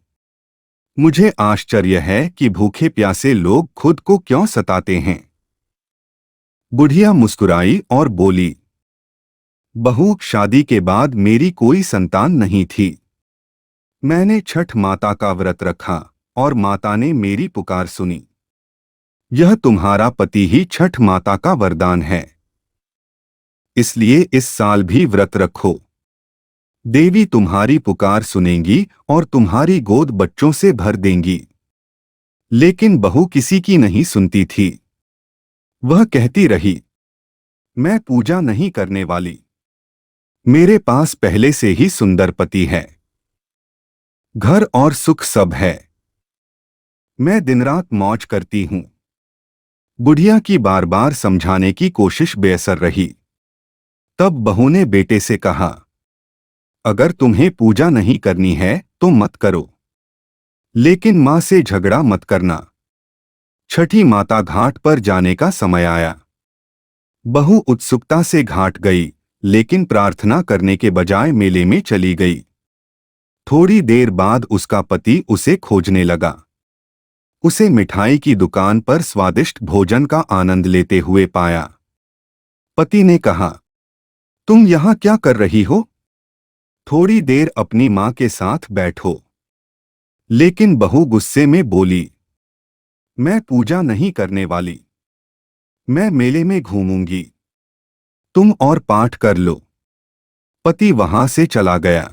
मुझे आश्चर्य है कि भूखे प्यासे लोग खुद को क्यों सताते हैं। बुढ़िया मुस्कुराई और बोली, बहू, शादी के बाद मेरी कोई संतान नहीं थी। मैंने छठ माता का व्रत रखा और माता ने मेरी पुकार सुनी। यह तुम्हारा पति ही छठ माता का वरदान है, इसलिए इस साल भी व्रत रखो। देवी तुम्हारी पुकार सुनेंगी और तुम्हारी गोद बच्चों से भर देंगी। लेकिन बहू किसी की नहीं सुनती थी। वह कहती रही, मैं पूजा नहीं करने वाली। मेरे पास पहले से ही सुंदर पति है, घर और सुख सब है। मैं दिन रात मौज करती हूं। बुढ़िया की बार बार समझाने की कोशिश बेअसर रही। तब बहू ने बेटे से कहा, अगर तुम्हें पूजा नहीं करनी है तो मत करो, लेकिन मां से झगड़ा मत करना। छठी माता घाट पर जाने का समय आया। बहू उत्सुकता से घाट गई, लेकिन प्रार्थना करने के बजाय मेले में चली गई। थोड़ी देर बाद उसका पति उसे खोजने लगा। उसे मिठाई की दुकान पर स्वादिष्ट भोजन का आनंद लेते हुए पाया। पति ने कहा, तुम यहाँ क्या कर रही हो? थोड़ी देर अपनी मां के साथ बैठो। लेकिन बहू गुस्से में बोली, मैं पूजा नहीं करने वाली। मैं मेले में घूमूंगी। तुम और पाठ कर लो। पति वहां से चला गया।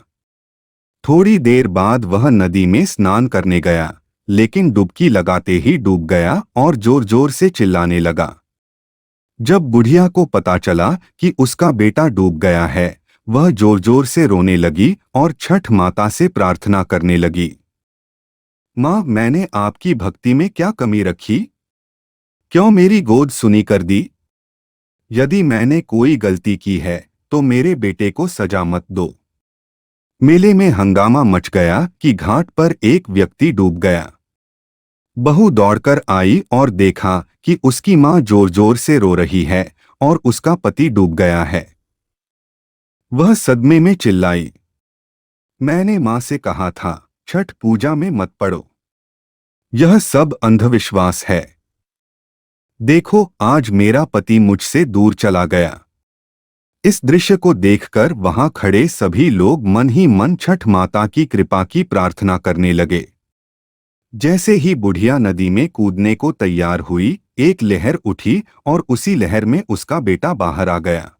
थोड़ी देर बाद वह नदी में स्नान करने गया, लेकिन डुबकी लगाते ही डूब गया और जोर जोर से चिल्लाने लगा। जब बुढ़िया को पता चला कि उसका बेटा डूब गया है, वह जोर जोर से रोने लगी और छठ माता से प्रार्थना करने लगी, माँ, मैंने आपकी भक्ति में क्या कमी रखी? क्यों मेरी गोद सुनी कर दी? यदि मैंने कोई गलती की है तो मेरे बेटे को सजा मत दो। मेले में हंगामा मच गया कि घाट पर एक व्यक्ति डूब गया। बहू दौड़कर आई और देखा कि उसकी मां जोर जोर से रो रही है और उसका पति डूब गया है। वह सदमे में चिल्लाई, मैंने मां से कहा था छठ पूजा में मत पड़ो। यह सब अंधविश्वास है। देखो, आज मेरा पति मुझसे दूर चला गया। इस दृश्य को देखकर वहां खड़े सभी लोग मन ही मन छठ माता की कृपा की प्रार्थना करने लगे। जैसे ही बुढ़िया नदी में कूदने को तैयार हुई, एक लहर उठी और उसी लहर में उसका बेटा बाहर आ गया।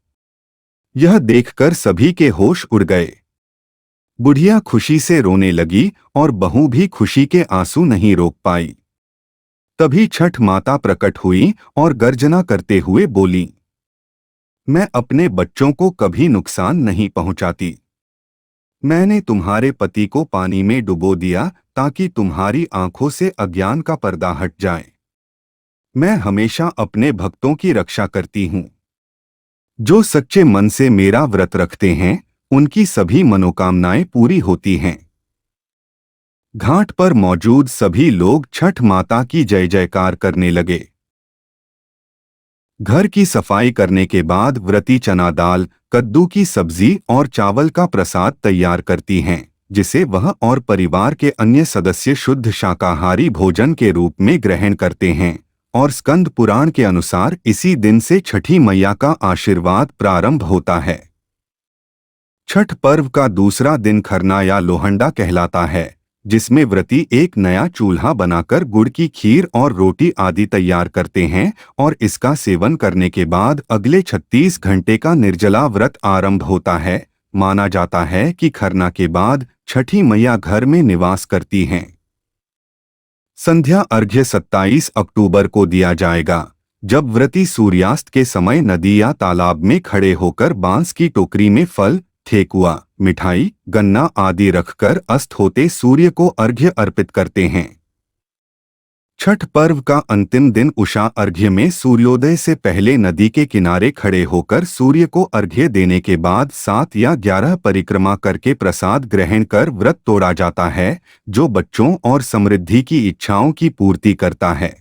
यह देखकर सभी के होश उड़ गए। बुढ़िया खुशी से रोने लगी और बहू भी खुशी के आंसू नहीं रोक पाई। तभी छठ माता प्रकट हुई और गर्जना करते हुए बोली, मैं अपने बच्चों को कभी नुकसान नहीं पहुंचाती। मैंने तुम्हारे पति को पानी में डुबो दिया ताकि तुम्हारी आंखों से अज्ञान का पर्दा हट जाए। मैं हमेशा अपने भक्तों की रक्षा करती हूँ। जो सच्चे मन से मेरा व्रत रखते हैं उनकी सभी मनोकामनाएं पूरी होती हैं। घाट पर मौजूद सभी लोग छठ माता की जय जयकार करने लगे। घर की सफाई करने के बाद व्रती चना दाल, कद्दू की सब्जी और चावल का प्रसाद तैयार करती हैं, जिसे वह और परिवार के अन्य सदस्य शुद्ध शाकाहारी भोजन के रूप में ग्रहण करते हैं। और स्कंद पुराण के अनुसार इसी दिन से छठी मैया का आशीर्वाद प्रारंभ होता है। छठ पर्व का दूसरा दिन खरना या लोहंडा कहलाता है, जिसमें व्रती एक नया चूल्हा बनाकर गुड़ की खीर और रोटी आदि तैयार करते हैं और इसका सेवन करने के बाद अगले 36 घंटे का निर्जला व्रत आरंभ होता है। माना जाता है कि खरना के बाद छठी मैया घर में निवास करती हैं। संध्या अर्घ्य 27 अक्टूबर को दिया जाएगा, जब व्रती सूर्यास्त के समय नदी या तालाब में खड़े होकर बांस की टोकरी में फल, ठेकुआ, मिठाई, गन्ना आदि रखकर अस्त होते सूर्य को अर्घ्य अर्पित करते हैं। छठ पर्व का अंतिम दिन उषा अर्घ्य में सूर्योदय से पहले नदी के किनारे खड़े होकर सूर्य को अर्घ्य देने के बाद 7 या 11 परिक्रमा करके प्रसाद ग्रहण कर व्रत तोड़ा जाता है, जो बच्चों और समृद्धि की इच्छाओं की पूर्ति करता है।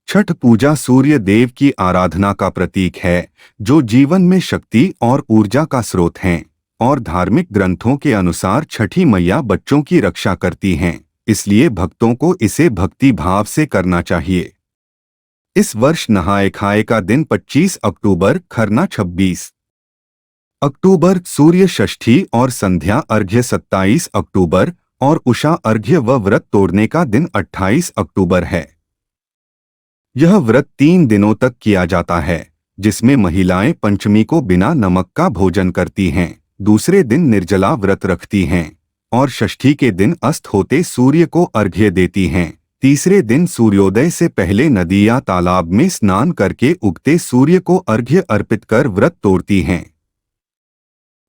छठ पूजा सूर्य देव की आराधना का प्रतीक है, जो जीवन में शक्ति और ऊर्जा का स्रोत हैं, और धार्मिक ग्रंथों के अनुसार छठी मैया बच्चों की रक्षा करती हैं, इसलिए भक्तों को इसे भक्ति भाव से करना चाहिए। इस वर्ष नहाए खाए का दिन 25 अक्टूबर, खरना 26 अक्टूबर, सूर्य षष्ठी और संध्या अर्घ्य 27 अक्टूबर और उषा अर्घ्य व व्रत तोड़ने का दिन 28 अक्टूबर है। यह व्रत 3 दिनों तक किया जाता है, जिसमें महिलाएं पंचमी को बिना नमक का भोजन करती हैं, दूसरे दिन निर्जला व्रत रखती हैं और षष्ठी के दिन अस्त होते सूर्य को अर्घ्य देती हैं। तीसरे दिन सूर्योदय से पहले नदी या तालाब में स्नान करके उगते सूर्य को अर्घ्य अर्पित कर व्रत तोड़ती हैं।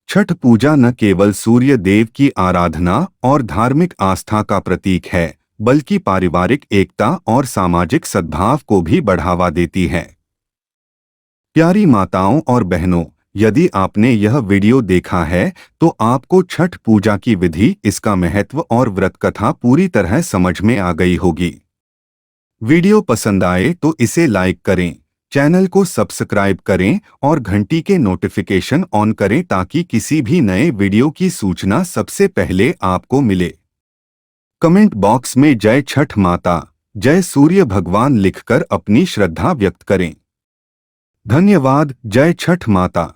छठ पूजा न केवल सूर्य देव की आराधना और धार्मिक आस्था का प्रतीक है, बल्कि पारिवारिक एकता और सामाजिक सद्भाव को भी बढ़ावा देती है। प्यारी माताओं और बहनों, यदि आपने यह वीडियो देखा है तो आपको छठ पूजा की विधि, इसका महत्व और व्रत कथा पूरी तरह समझ में आ गई होगी। वीडियो पसंद आए तो इसे लाइक करें, चैनल को सब्सक्राइब करें और घंटी के नोटिफिकेशन ऑन करें ताकि किसी भी नए वीडियो की सूचना सबसे पहले आपको मिले। कमेंट बॉक्स में जय छठ माता, जय सूर्य भगवान लिखकर अपनी श्रद्धा व्यक्त करें। धन्यवाद। जय छठ माता।